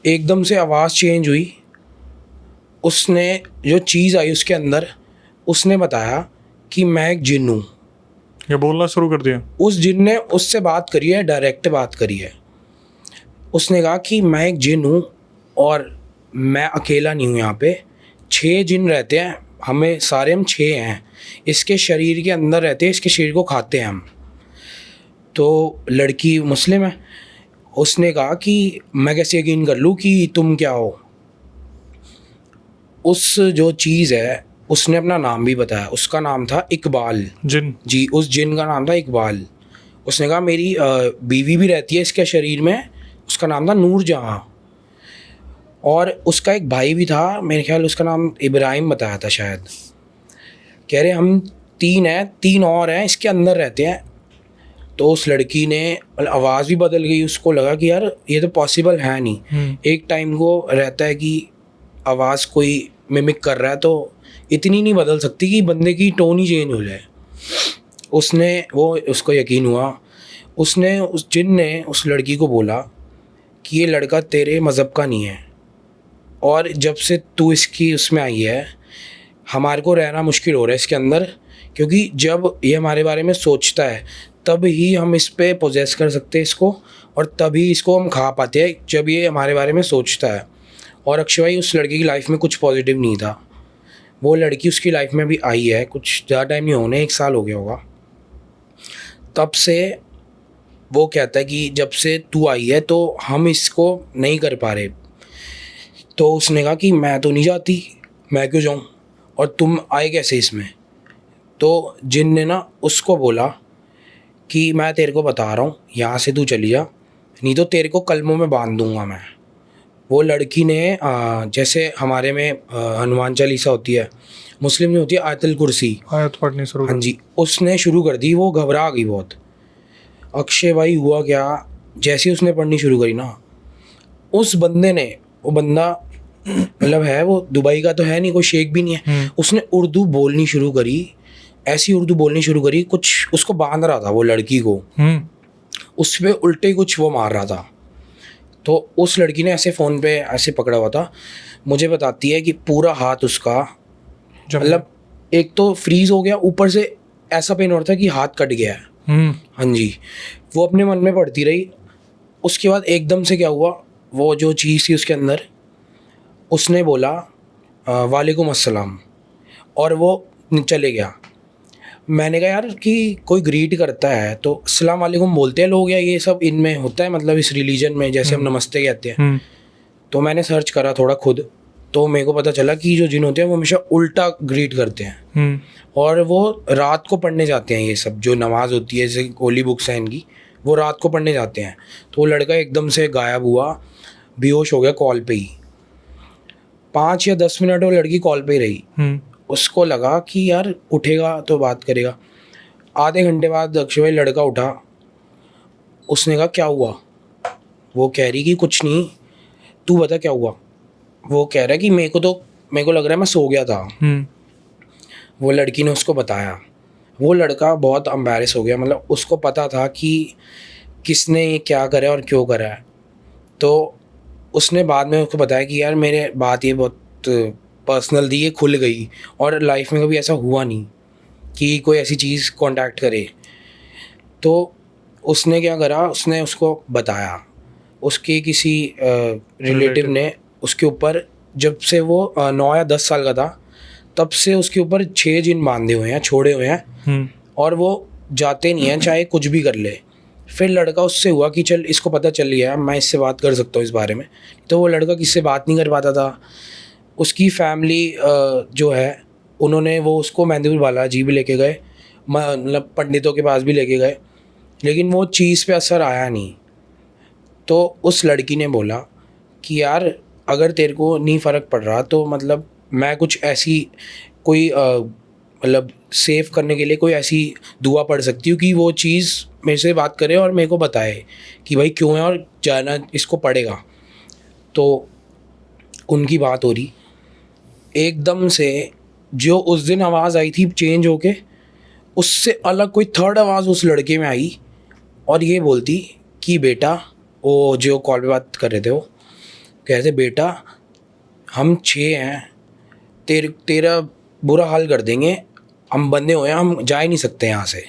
एकदम से आवाज़ चेंज हुई। उसने जो चीज़ आई उसके अंदर, उसने बताया कि मैं एक जिन हूँ। ये बोलना शुरू कर दिया। उस जिन ने उससे बात करी है, डायरेक्ट बात करी है। उसने कहा कि मैं एक जिन हूँ और मैं अकेला नहीं हूँ यहाँ पे, 6 जिन रहते हैं, हम 6 हैं, इसके शरीर के अंदर रहते हैं, इसके शरीर को खाते हैं हम। तो लड़की मुस्लिम है। उसने कहा कि मैं कैसे यकीन कर लूँ कि तुम क्या हो। उस जो चीज़ है उसने अपना नाम भी बताया, उसका नाम था इकबाल। जिन? जी, उस जिन का नाम था इकबाल। उसने कहा मेरी बीवी भी रहती है इसके शरीर में, उसका नाम था नूरजहाँ। और उसका एक भाई भी था, मेरे ख्याल उसका नाम इब्राहिम बताया था शायद। कह रहे हम 3 हैं, 3 और हैं इसके अंदर रहते हैं। तो उस लड़की ने आवाज़ भी बदल गई, उसको लगा कि यार ये तो पॉसिबल है नहीं। एक टाइम को रहता है कि आवाज़ कोई मिमिक कर रहा है तो इतनी नहीं बदल सकती कि बंदे की टोन ही चेंज हो जाए। उसको यकीन हुआ। उसने उस जिन ने उस लड़की को बोला कि ये लड़का तेरे मज़हब का नहीं है और जब से तू इसकी उसमें आई है हमारे को रहना मुश्किल हो रहा है इसके अंदर, क्योंकि जब ये हमारे बारे में सोचता है तब ही हम इस पे पोजेस कर सकते हैं इसको, और तभी इसको हम खा पाते हैं जब ये हमारे बारे में सोचता है। और अक्षय भाई उस लड़की की लाइफ में कुछ पॉजिटिव नहीं था। वो लड़की उसकी लाइफ में भी आई है, कुछ ज़्यादा टाइम नहीं होने, 1 साल हो गया होगा। तब से वो कहता है कि जब से तू आई है तो हम इसको नहीं कर पा रहे। तो उसने कहा कि मैं तो नहीं जाती, मैं क्यों जाऊँ, और तुम आए कैसे इसमें। तो जिन ने ना उसको बोला कि मैं तेरे को बता रहा हूँ, यहाँ से तू चली जा, नहीं तो तेरे को कलमों में बांध दूंगा मैं। वो लड़की ने जैसे हमारे में हनुमान चालीसा होती है, मुस्लिम में होती है आयतुल कुर्सी, आयत पढ़नी शुरू हाँ कर। जी, उसने शुरू कर दी। वो घबरा गई बहुत। अक्षय भाई हुआ क्या, जैसे ही उसने पढ़नी शुरू करी ना, उस बंदे ने, वो बंदा मतलब है वो दुबई का तो है नहीं, कोई शेख भी नहीं है, उसने उर्दू बोलनी शुरू करी। ऐसी उर्दू बोलनी शुरू करी, कुछ उसको बांध रहा था वो लड़की को, उस पर उल्टे ही कुछ वो मार रहा था। तो उस लड़की ने ऐसे फ़ोन पे ऐसे पकड़ा हुआ था, मुझे बताती है कि पूरा हाथ उसका मतलब एक तो फ्रीज हो गया, ऊपर से ऐसा पेन हो रहा था कि हाथ कट गया है। हाँ जी, वो अपने मन में पड़ती रही। उसके बाद एकदम से क्या हुआ, वो जो चीज़ थी उसके अंदर, उसने बोला वालेकुम अस्सलाम, और वो चले गया। मैंने कहा यार कि कोई ग्रीट करता है तो अस्सलाम वालेकुम बोलते हैं लोग, या ये सब इनमें होता है, मतलब इस रिलीजन में जैसे हम नमस्ते कहते हैं। तो मैंने सर्च करा थोड़ा खुद, तो मेरे को पता चला कि जो जिन होते हैं वो हमेशा उल्टा ग्रीट करते हैं, और वो रात को पढ़ने जाते हैं। ये सब जो नमाज होती है, जैसे होली बुक्स हैं इनकी, वो रात को पढ़ने जाते हैं। तो वो लड़का एकदम से गायब हुआ, बेहोश हो गया कॉल पे ही। 5 या 10 मिनट वो लड़की कॉल पे ही रही। उसको लगा कि यार उठेगा तो बात करेगा। आधे घंटे बाद अक्षय भाई लड़का उठा। उसने कहा क्या हुआ, वो कह रही कि कुछ नहीं, तू बता क्या हुआ। वो कह रहा है कि मेरे को लग रहा है मैं सो गया था। वो लड़की ने उसको बताया। वो लड़का बहुत एम्बैरेस हो गया, मतलब उसको पता था कि किसने ये क्या करा है और क्यों करा है। तो उसने बाद में उसको बताया कि यार मेरे बात ये बहुत पर्सनल थी, ये खुल गई, और लाइफ में कभी ऐसा हुआ नहीं कि कोई ऐसी चीज़ कांटेक्ट करे। तो उसने क्या करा, उसने उसको बताया। उसके किसी रिलेटिव ने उसके ऊपर, जब से वो 9 या 10 साल का था तब से उसके ऊपर 6 जिन बांधे हुए हैं, छोड़े हुए हैं, और वो जाते नहीं हैं चाहे कुछ भी कर ले। फिर लड़का उससे हुआ कि चल इसको पता चल गया, मैं इससे बात कर सकता हूँ इस बारे में। तो वो लड़का किससे बात नहीं कर पाता था। उसकी फैमिली जो है उन्होंने वो उसको मेहंदीपुर बालाजी भी लेके गए, मतलब पंडितों के पास भी लेके गए, लेकिन वो चीज़ पे असर आया नहीं। तो उस लड़की ने बोला कि यार अगर तेरे को नहीं फ़र्क पड़ रहा तो मतलब मैं कुछ ऐसी कोई मतलब सेव करने के लिए कोई ऐसी दुआ पढ़ सकती हूँ कि वो चीज़ मेरे से बात करे और मेरे को बताए कि भाई क्यों है और जाना इसको पड़ेगा। तो उनकी बात हो रही, एकदम से जो उस दिन आवाज़ आई थी चेंज होके, उससे अलग कोई थर्ड आवाज़ उस लड़के में आई और ये बोलती कि बेटा, वो जो कॉल पे बात कर रहे थे वो कह रहे थे, बेटा हम 6 हैं, तेरा बुरा हाल कर देंगे, हम बंदे हुए हैं, हम जा ही नहीं सकते यहाँ से।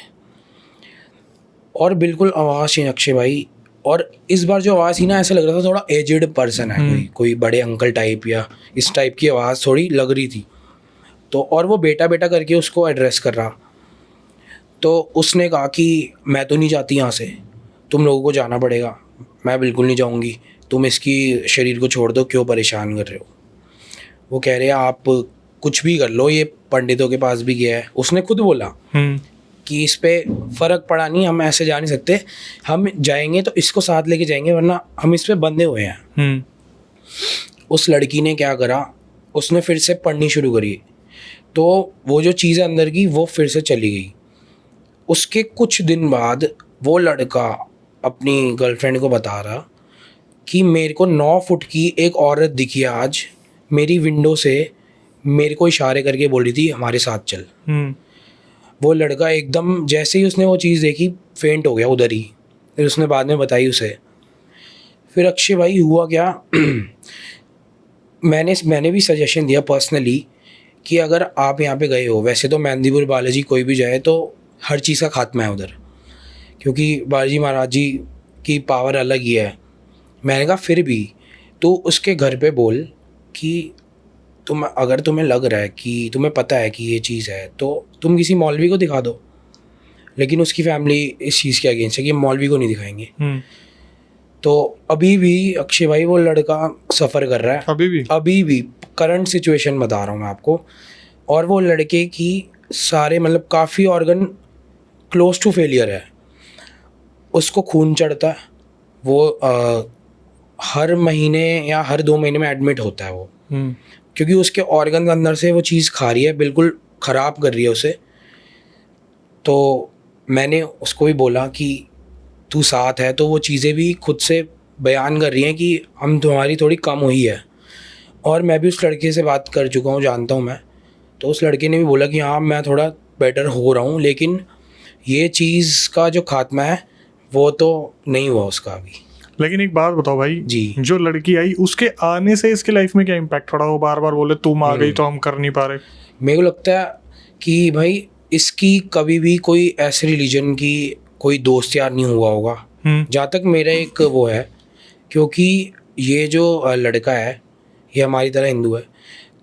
और बिल्कुल आवाज़ ही अक्षय भाई, और इस बार जो आवाज़ थी ना, ऐसा लग रहा था थोड़ा एजड पर्सन है, कोई बड़े अंकल टाइप या इस टाइप की आवाज़ थोड़ी लग रही थी। तो और वो बेटा बेटा करके उसको एड्रेस कर रहा। तो उसने कहा कि मैं तो नहीं जाती यहाँ से, तुम लोगों को जाना पड़ेगा। मैं बिल्कुल नहीं जाऊँगी, तुम इसकी शरीर को छोड़ दो, क्यों परेशान कर रहे हो। वो कह रहे हैं आप कुछ भी कर लो, ये पंडितों के पास भी गया है, उसने खुद बोला कि इस पे फ़र्क पड़ा नहीं, हम ऐसे जा नहीं सकते, हम जाएंगे तो इसको साथ लेके जाएंगे, वरना हम इस पे बंधे हुए हैं। उस लड़की ने क्या करा, उसने फिर से पढ़नी शुरू करी, तो वो जो चीज़ अंदर की वो फिर से चली गई। उसके कुछ दिन बाद वो लड़का अपनी गर्लफ्रेंड को बता रहा कि मेरे को 9 फुट की एक औरत दिखी आज मेरी विंडो से, मेरे को इशारे करके बोल रही थी हमारे साथ चल। वो लड़का एकदम जैसे ही उसने वो चीज़ देखी फेंट हो गया उधर ही। फिर उसने बाद में बताई उसे। फिर अक्षय भाई हुआ क्या मैंने भी सजेशन दिया पर्सनली कि अगर आप यहाँ पे गए हो, वैसे तो मेहंदीपुर बालाजी कोई भी जाए तो हर चीज़ का खात्मा है उधर, क्योंकि बालाजी महाराज जी की पावर अलग ही है। मैंने कहा फिर भी तो उसके घर पे बोल कि अगर तुम्हें लग रहा है कि तुम्हें पता है कि ये चीज़ है तो तुम किसी मौलवी को दिखा दो। लेकिन उसकी फैमिली इस चीज़ के अगेंस्ट है कि मौलवी को नहीं दिखाएंगे। तो अभी भी अक्षय भाई वो लड़का सफ़र कर रहा है, अभी भी करंट सिचुएशन बता रहा हूँ मैं आपको। और वो लड़के की सारे मतलब काफ़ी ऑर्गन क्लोज टू फेलियर है, उसको खून चढ़ता है, वो हर महीने या हर 2 महीने में एडमिट होता है वो, क्योंकि उसके ऑर्गन अंदर से वो चीज़ खा रही है, बिल्कुल ख़राब कर रही है उसे। तो मैंने उसको भी बोला कि तू साथ है, तो वो चीज़ें भी खुद से बयान कर रही हैं कि हम तुम्हारी थोड़ी कम हुई है। और मैं भी उस लड़के से बात कर चुका हूँ, जानता हूँ मैं। तो उस लड़के ने भी बोला कि हाँ मैं थोड़ा बेटर हो रहा हूँ, लेकिन ये चीज़ का जो खात्मा है वो तो नहीं हुआ उसका अभी। लेकिन एक बात बताओ भाई जी, जो लड़की आई उसके आने से इसके लाइफ में क्या इम्पैक्ट पड़ा? वो बार बार बोले तुम आ गई तो हम कर नहीं पा रहे। मेरे को लगता है कि भाई इसकी कभी भी कोई ऐसे रिलीजन की कोई दोस्त यार नहीं हुआ होगा, जहाँ तक मेरा एक वो है, क्योंकि ये जो लड़का है ये हमारी तरह हिंदू है।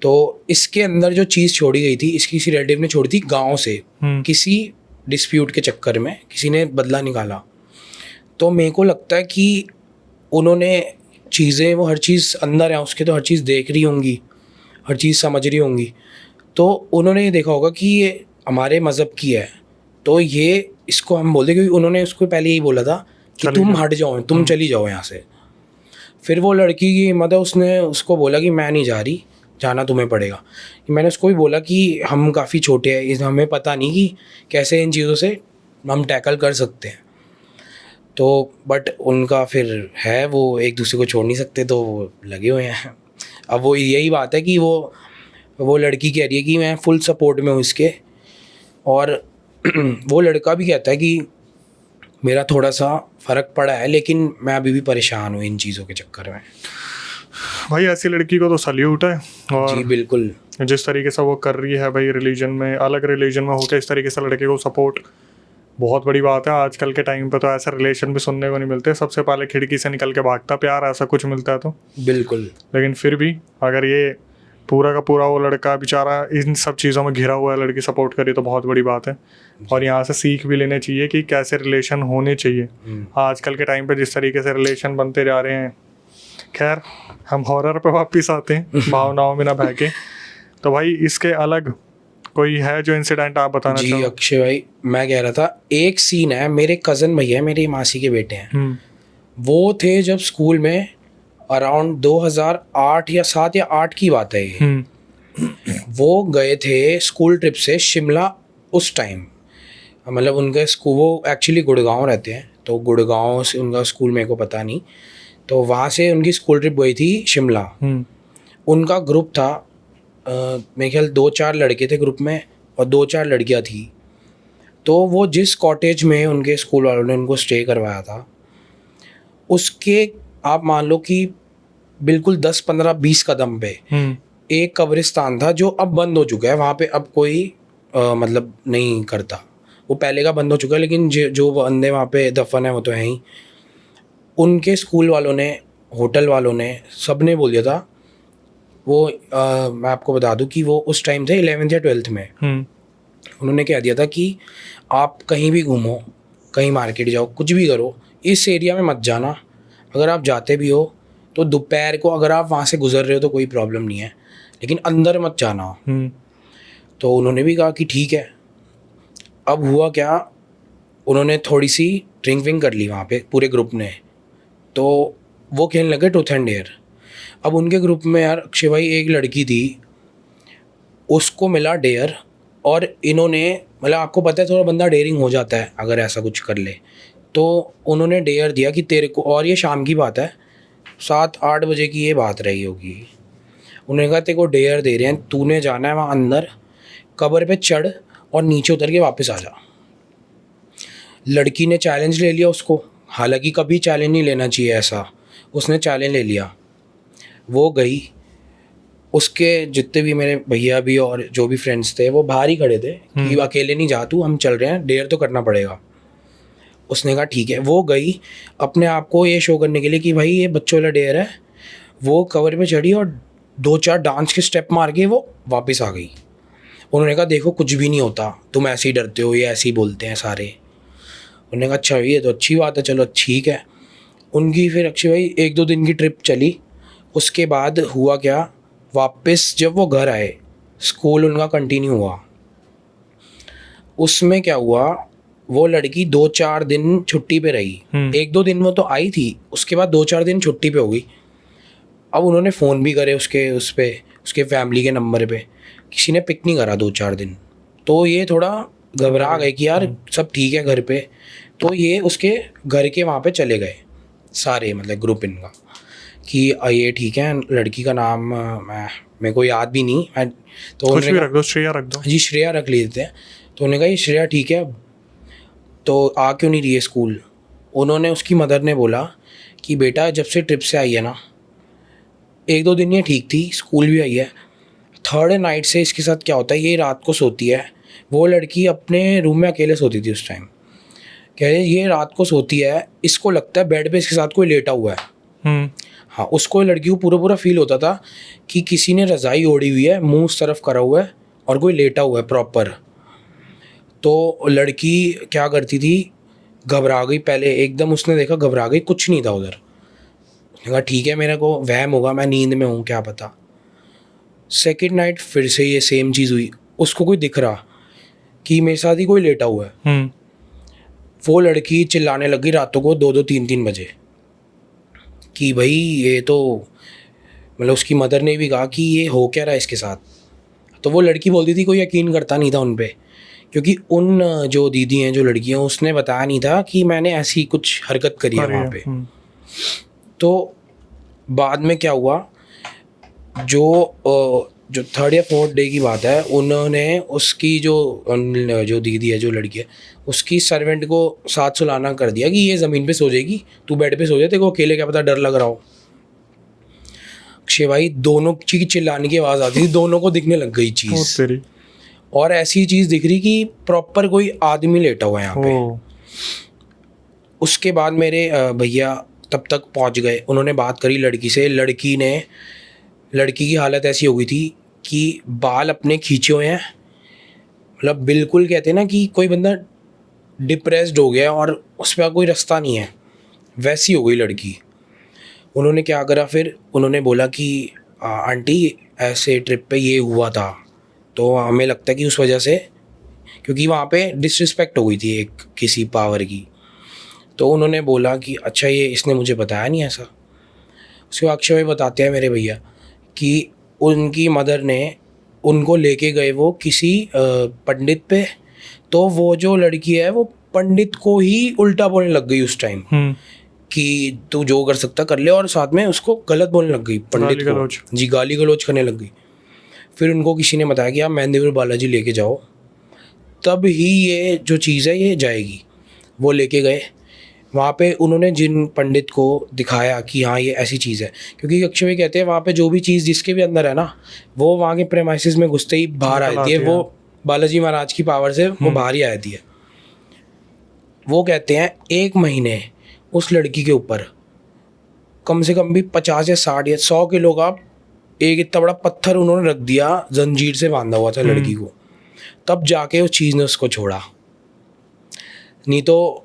तो इसके अंदर जो चीज़ छोड़ी गई थी, इसकी किसी रिलेटिव ने छोड़ी थी गाँव से, किसी डिस्प्यूट के चक्कर में किसी ने बदला निकाला। तो मेरे को लगता है कि उन्होंने चीज़ें, वो हर चीज़ अंदर है उसके, तो हर चीज़ देख रही होंगी, हर चीज़ समझ रही होंगी। तो उन्होंने ये देखा होगा कि ये हमारे मज़हब की है, तो ये इसको हम बोलते, क्योंकि उन्होंने उसको पहले यही बोला था कि तुम हट जाओ, तुम चली जाओ यहाँ से। फिर वो लड़की की हिम्मत है, उसने उसको बोला कि मैं नहीं जा रही, जाना तुम्हें पड़ेगा। मैंने उसको भी बोला कि हम काफ़ी छोटे हैं, हमें पता नहीं कि कैसे इन चीज़ों से हम टैकल कर सकते हैं। तो बट उनका फिर है, वो एक दूसरे को छोड़ नहीं सकते, तो वो लगे हुए हैं। अब वो यही बात है कि वो लड़की कह रही है कि मैं फुल सपोर्ट में हूँ इसके, और वो लड़का भी कहता है कि मेरा थोड़ा सा फ़र्क पड़ा है, लेकिन मैं अभी भी परेशान हूँ इन चीज़ों के चक्कर में। भाई ऐसी लड़की को तो सल्यूट है। और जी बिल्कुल, जिस तरीके से वो कर रही है भाई, रिलीजन में, अलग रिलीजन में होकर इस तरीके से लड़के को सपोर्ट, बहुत बड़ी बात है। आजकल के टाइम पे तो ऐसे रिलेशन भी सुनने को नहीं मिलते, सबसे पहले खिड़की से निकल के भागता प्यार, ऐसा कुछ मिलता है तो बिल्कुल। लेकिन फिर भी अगर ये पूरा का पूरा वो लड़का बेचारा इन सब चीज़ों में घिरा हुआ है, लड़की सपोर्ट करी, तो बहुत बड़ी बात है। और यहाँ से सीख भी लेने चाहिए कि कैसे रिलेशन होने चाहिए। आजकल के टाइम पे जिस तरीके से रिलेशन बनते जा रहे हैं, खैर हम हॉरर पे वापस आते हैं, भावनाओं में ना बहके। तो भाई इसके अलग कोई है जो इंसिडेंट आप बताना जी चाहो? अक्षय भाई, मैं कह रहा था एक सीन है, मेरे कज़न भैया, मेरी मासी के बेटे हैं, वो थे जब स्कूल में अराउंड 2008 या 7 या 8 की बात है ये। वो गए थे स्कूल ट्रिप से शिमला उस टाइम, मतलब उनका स्कूल, वो एक्चुअली गुड़गांव रहते हैं, तो गुड़गांव से उनका स्कूल मेरे को पता नहीं, तो वहाँ से उनकी स्कूल ट्रिप गई थी शिमला। उनका ग्रुप था, मेरे ख्याल 2-4 लड़के थे ग्रुप में और 2-4 लड़कियाँ थी। तो वो जिस कॉटेज में उनके स्कूल वालों ने उनको स्टे करवाया था, उसके आप मान लो कि बिल्कुल 10, 15, 20 कदम पे एक कब्रिस्तान था जो अब बंद हो चुका है। वहाँ पे अब कोई मतलब नहीं करता, वो पहले का बंद हो चुका है, लेकिन जो बंदे वहाँ पे दफन है वो तो है ही। उनके स्कूल वालों ने, होटल वालों ने, सब ने बोल दिया था वो मैं आपको बता दूं कि वो उस टाइम थे 11th या 12th में। उन्होंने कह दिया था कि आप कहीं भी घूमो, कहीं मार्केट जाओ, कुछ भी करो, इस एरिया में मत जाना। अगर आप जाते भी हो तो दोपहर को अगर आप वहाँ से गुजर रहे हो तो कोई प्रॉब्लम नहीं है, लेकिन अंदर मत जाना। तो उन्होंने भी कहा कि ठीक है। अब हुआ क्या, उन्होंने थोड़ी सी ड्रिंक विंक कर ली वहाँ पे पूरे ग्रुप ने, तो वो खेलने लगे ट्रूथ एंड डेयर। अब उनके ग्रुप में यार अक्षय भाई एक लड़की थी, उसको मिला डेयर, और इन्होंने, मतलब आपको पता है थोड़ा बंदा डेयरिंग हो जाता है अगर ऐसा कुछ कर ले, तो उन्होंने डेयर दिया कि तेरे को, और ये शाम की बात है, 7-8 बजे की ये बात रही होगी। उन्होंने कहा तेरे को डेयर दे रहे हैं, तूने जाना है वहाँ अंदर, कब्र पे चढ़ और नीचे उतर के वापस आ जा। लड़की ने चैलेंज ले लिया उसको, हालांकि कभी चैलेंज नहीं लेना चाहिए ऐसा, उसने चैलेंज ले लिया। वो गई, उसके जितने भी मेरे भैया भी और जो भी फ्रेंड्स थे वो बाहर ही खड़े थे कि अकेले नहीं जा तू, हम चल रहे हैं, डेयर तो करना पड़ेगा। उसने कहा ठीक है। वो गई अपने आप को ये शो करने के लिए कि भाई ये बच्चों वाला डेयर है। वो कवर पे चढ़ी और 2-4 डांस के स्टेप मार के वो वापस आ गई। उन्होंने कहा देखो कुछ भी नहीं होता, तुम ऐसे ही डरते हो, ये ऐसे ही बोलते हैं सारे। उन्होंने कहा अच्छा ये तो अच्छी बात है, चलो ठीक है। उनकी फिर अक्षय भाई 1-2 दिन की ट्रिप चली। उसके बाद हुआ क्या, वापस जब वो घर आए, स्कूल उनका कंटिन्यू हुआ। उसमें क्या हुआ, वो लड़की 2-4 दिन छुट्टी पे रही। 1-2 दिन वो तो आई थी, उसके बाद 2-4 दिन छुट्टी पे हो गई। अब उन्होंने फ़ोन भी करे उसके फैमिली के नंबर पे, किसी ने पिक नहीं करा 2-4 दिन। तो ये थोड़ा घबरा गए कि यार सब ठीक है घर पे। तो ये उसके घर के वहाँ पे चले गए सारे, मतलब ग्रुप इनका, कि ये ठीक है। लड़की का नाम मेरे को याद भी नहीं, तो कुछ भी रख दो, श्रेया रख दो जी, श्रेया रख लेते हैं। तो उन्होंने कहा ये श्रेया ठीक है, तो आ क्यों नहीं रही है स्कूल। उन्होंने, उसकी मदर ने बोला कि बेटा जब से ट्रिप से आई है ना, 1-2 दिन ये ठीक थी, स्कूल भी आई है, 3rd नाइट से इसके साथ क्या होता है, ये रात को सोती है। वो लड़की अपने रूम में अकेले सोती थी उस टाइम। कह रहे ये रात को सोती है, इसको लगता है बेड पे इसके साथ कोई लेटा हुआ है। हाँ, उसको, लड़की को पूरा फील होता था कि किसी ने रज़ाई ओढ़ी हुई है, मुंह उस तरफ करा हुआ है और कोई लेटा हुआ है प्रॉपर। तो लड़की क्या करती थी, घबरा गई पहले एकदम, उसने देखा घबरा गई, कुछ नहीं था उधर। उसने कहा ठीक है मेरे को वहम होगा, मैं नींद में हूँ क्या पता। 2nd नाइट फिर से ये सेम चीज़ हुई, उसको कोई दिख रहा कि मेरे साथ ही कोई लेटा हुआ है। वो लड़की चिल्लाने लगी रातों को 2-2, 3-3 बजे कि भाई ये तो, मतलब उसकी मदर ने भी कहा कि ये हो क्या रहा है इसके साथ। तो वो लड़की बोलती थी कोई यकीन करता नहीं था उन पे, क्योंकि उन जो दीदी हैं, जो लड़कियां, उसने बताया नहीं था कि मैंने ऐसी कुछ हरकत करी है वहाँ पे। तो बाद में क्या हुआ, जो 3rd या 4th डे की बात है, उन्होंने उसकी जो दीदी है, जो लड़की है, उसकी सर्वेंट को साथ सुलाना कर दिया कि ये ज़मीन पे सो जाएगी, तू बेड पे सो जाए, तेरे को अकेले क्या पता डर लग रहा हो। अक्षय भाई दोनों की चिल्लाने की आवाज़ आती थी, दोनों को दिखने लग गई चीज़, और ऐसी चीज़ दिख रही कि प्रॉपर कोई आदमी लेटा हुआ है यहाँ पे। उसके बाद मेरे भैया तब तक पहुँच गए, उन्होंने बात करी लड़की से। लड़की की हालत ऐसी हो गई थी कि बाल अपने खींचे हुए हैं, मतलब बिल्कुल कहते हैं ना कि कोई बंदा डिप्रेस्ड हो गया और उस पर कोई रास्ता नहीं है, वैसी हो गई लड़की। उन्होंने क्या करा फिर, उन्होंने बोला कि आंटी ऐसे ट्रिप पे ये हुआ था, तो हमें लगता है कि उस वजह से, क्योंकि वहाँ पे डिसरिस्पेक्ट हो गई थी एक किसी पावर की। तो उन्होंने बोला कि अच्छा ये इसने मुझे बताया नहीं ऐसा। उसके बाद अक्षय भाई बताते हैं मेरे भैया कि उनकी मदर ने उनको लेके गए वो किसी पंडित पे, तो वो जो लड़की है वो पंडित को ही उल्टा बोलने लग गई उस टाइम कि तू जो कर सकता कर ले, और साथ में उसको गलत बोलने लग गई पंडित को। जी, गाली गलौज करने लग गई। फिर उनको किसी ने बताया कि आप मेहंदीपुर बालाजी लेके जाओ, तब ही ये जो चीज़ है ये जाएगी। वो लेके गए वहाँ पे, उन्होंने जिन पंडित को दिखाया कि हाँ ये ऐसी चीज़ है, क्योंकि अक्षय भाई कहते हैं वहाँ पे जो भी चीज़ जिसके भी अंदर है ना, वो वहाँ के प्रेमाइसिस में घुसते ही बाहर निकल आती है। आती वो है। बालाजी महाराज की पावर से वो बाहर ही आती है। वो कहते हैं 1 महीने उस लड़की के ऊपर कम से कम भी 50 या 60 या 100 किलो का एक इतना बड़ा पत्थर उन्होंने रख दिया, जंजीर से बांधा हुआ था लड़की को, तब जाके उस चीज़ ने उसको छोड़ा। नहीं तो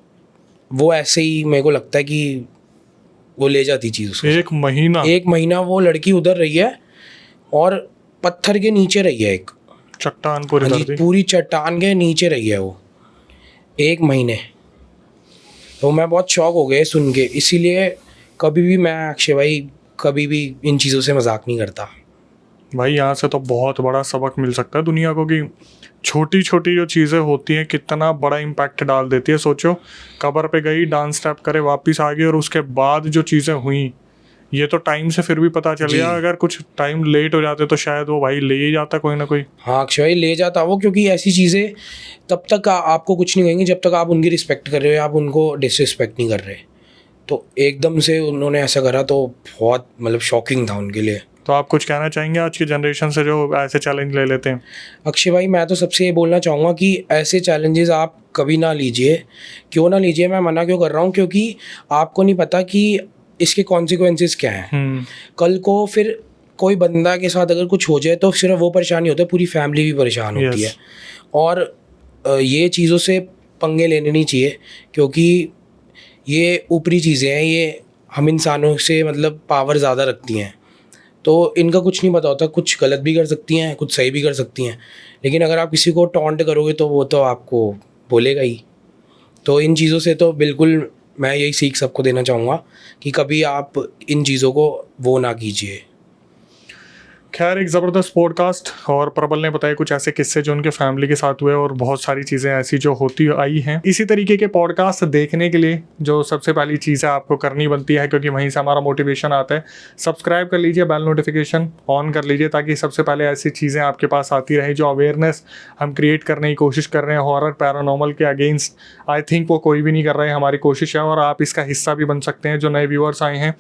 वो ऐसे ही मेरे को लगता है कि वो ले जाती चीज़ उसको। 1 महीना वो लड़की उधर रही है और पत्थर के नीचे रही है, एक चट्टान पूरी हाँ जी, धरती। पूरी चट्टान के नीचे रही है वो 1 महीने। तो मैं बहुत शॉक हो गया सुन के, इसीलिए कभी भी मैं अक्षय भाई कभी भी इन चीज़ों से मजाक नहीं करता। भाई यहाँ से तो बहुत बड़ा सबक मिल सकता है दुनिया को कि छोटी छोटी जो चीज़ें होती हैं कितना बड़ा इम्पैक्ट डाल देती है। सोचो, कब्र पे गई, डांस स्टेप करे, वापस आ गई, और उसके बाद जो चीज़ें हुई ये तो टाइम से फिर भी पता चल जी। गया। अगर कुछ टाइम लेट हो जाते तो शायद वो भाई ले ही जाता कोई ना कोई। हाँ अक्षय भाई ले जाता वो, क्योंकि ऐसी चीज़ें तब तक आपको कुछ नहीं कहेंगे जब तक आप उनकी रिस्पेक्ट कर रहे हो, आप उनको डिसरिस्पेक्ट नहीं कर रहे। तो एकदम से उन्होंने ऐसा करा तो बहुत मतलब शॉकिंग था उनके लिए। तो आप कुछ कहना चाहेंगे आज की जनरेशन से जो ऐसे चैलेंज ले लेते हैं? अक्षय भाई मैं तो सबसे ये बोलना चाहूँगा कि ऐसे चैलेंजेस आप कभी ना लीजिए। क्यों ना लीजिए, मैं मना क्यों कर रहा हूँ, क्योंकि आपको नहीं पता कि इसके कॉन्सिक्वेंसेस क्या हैं। कल को फिर कोई बंदा के साथ अगर कुछ हो जाए तो सिर्फ वो परेशानी होता है, पूरी फैमिली भी परेशान होती है। और ये चीज़ों से पंगे लेने नहीं चाहिए, क्योंकि ये ऊपरी चीज़ें हैं, ये हम इंसानों से मतलब पावर ज़्यादा रखती हैं। तो इनका कुछ नहीं पता होता, कुछ गलत भी कर सकती हैं, कुछ सही भी कर सकती हैं। लेकिन अगर आप किसी को टॉन्ट करोगे तो वो तो आपको बोलेगा ही। तो इन चीज़ों से तो बिल्कुल मैं यही सीख सबको देना चाहूँगा कि कभी आप इन चीज़ों को वो ना कीजिए। खैर, एक ज़बरदस्त पॉडकास्ट, और प्रबल ने बताया कुछ ऐसे किस्से जो उनके फैमिली के साथ हुए और बहुत सारी चीज़ें ऐसी जो होती आई हैं। इसी तरीके के पॉडकास्ट देखने के लिए जो सबसे पहली चीज़ है आपको करनी बनती है, क्योंकि वहीं से हमारा मोटिवेशन आता है, सब्सक्राइब कर लीजिए, बेल नोटिफिकेशन ऑन कर लीजिए, ताकि सबसे पहले ऐसी चीज़ें आपके पास आती रहे। जो अवेयरनेस हम क्रिएट करने की कोशिश कर रहे हैं हॉरर पैरानॉर्मल के अगेंस्ट, आई थिंक वो कोई भी नहीं कर रहे हैं। हमारी कोशिश है और आप इसका हिस्सा भी बन सकते हैं। जो नए व्यूअर्स आए हैं,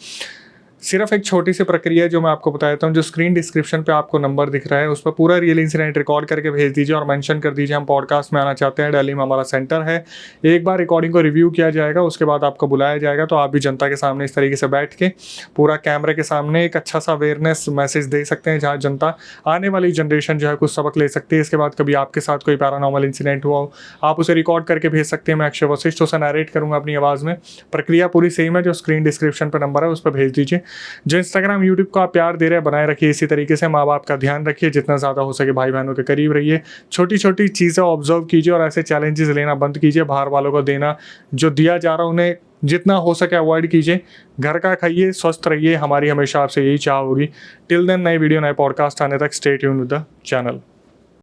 सिर्फ एक छोटी सी प्रक्रिया है जो मैं आपको बताता हूँ। जो स्क्रीन डिस्क्रिप्शन पे आपको नंबर दिख रहा है उस पर पूरा रियल इंसिडेंट रिकॉर्ड करके भेज दीजिए और मेंशन कर दीजिए हम पॉडकास्ट में आना चाहते हैं। दिल्ली में हमारा सेंटर है। एक बार रिकॉर्डिंग को रिव्यू किया जाएगा, उसके बाद आपको बुलाया जाएगा। तो आप भी जनता के सामने इस तरीके से बैठ के पूरा कैमरे के सामने एक अच्छा सा अवेयरनेस मैसेज दे सकते हैं, जहाँ जनता, आने वाली जनरेशन जो है कुछ सबक ले सकती है। इसके बाद कभी आपके साथ कोई पैरानॉर्मल इंसिडेंट हुआ हो, आप उसे रिकॉर्ड करके भेज सकते हैं। मैं अक्षय वशिष्ठ उसे नरेट करूँगा अपनी आवाज़ में। प्रक्रिया पूरी सेम है, जो स्क्रीन डिस्क्रिप्शन पर नंबर है उस पर भेज दीजिए। जो इंस्टाग्राम यूट्यूब को आप प्यार दे रहे हैं, बनाए रखिए इसी तरीके से। माँ बाप का ध्यान रखिए, जितना ज़्यादा हो सके भाई बहनों के करीब रहिए। छोटी छोटी चीज़ें ऑब्जर्व कीजिए और ऐसे चैलेंजेस लेना बंद कीजिए। बाहर वालों को देना, जो दिया जा रहा है उन्हें जितना हो सके अवॉइड कीजिए। घर का खाइए, स्वस्थ रहिए, हमारी हमेशा आपसे यही चाह होगी। टिल देन, नई वीडियो नए पॉडकास्ट आने तक stay tuned with the channel.